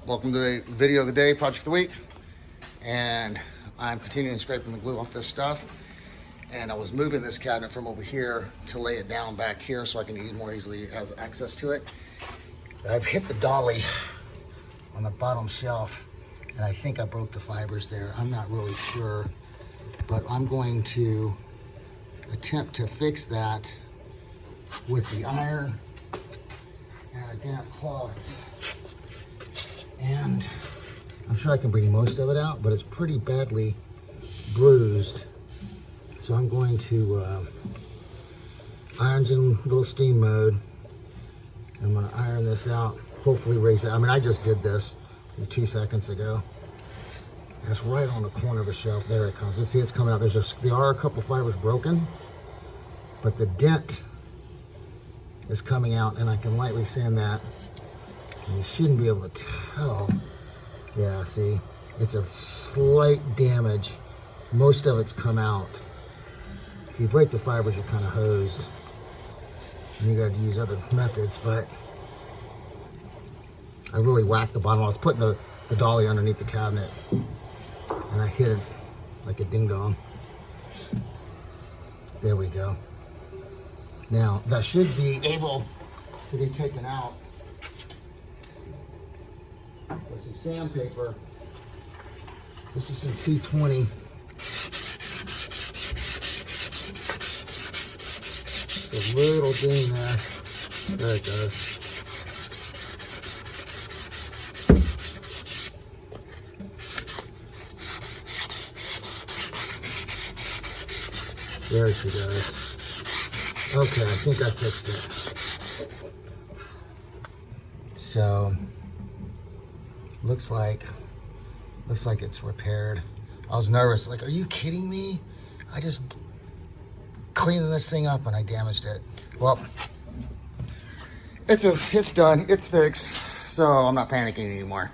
Welcome to the video of the day, project of the week. And I'm continuing scraping the glue off this stuff. And I was moving this cabinet from over here to lay it down back here so I can more easily have access to it. But I've hit the dolly on the bottom shelf, and I think I broke the fibers there. I'm not really sure, but I'm going to attempt to fix that with the iron and a damp cloth. And I'm sure I can bring most of it out, but it's pretty badly bruised. So I'm going to, iron's in little steam mode. I'm gonna iron this out, hopefully raise it. I mean, I just did this 2 seconds ago. It's right on the corner of a shelf. There it comes. Let's see, it's coming out. There are a couple fibers broken, but the dent is coming out, and I can lightly sand that. And you shouldn't be able to tell. Yeah, see, it's a slight damage. Most of it's come out. If you break the fibers, you're kind of hosed. And you got to use other methods, but I really whacked the bottom. I was putting the dolly underneath the cabinet, and I hit it like a ding dong. There we go. Now, that should be able to be taken out with some sandpaper. This is some 220. It's a little ding there. There it goes. There she goes. Okay, I think I fixed it. So, looks like it's repaired. I was nervous, like, are you kidding me? I just cleaned this thing up and I damaged it. Well, it's done, it's fixed, so I'm not panicking anymore.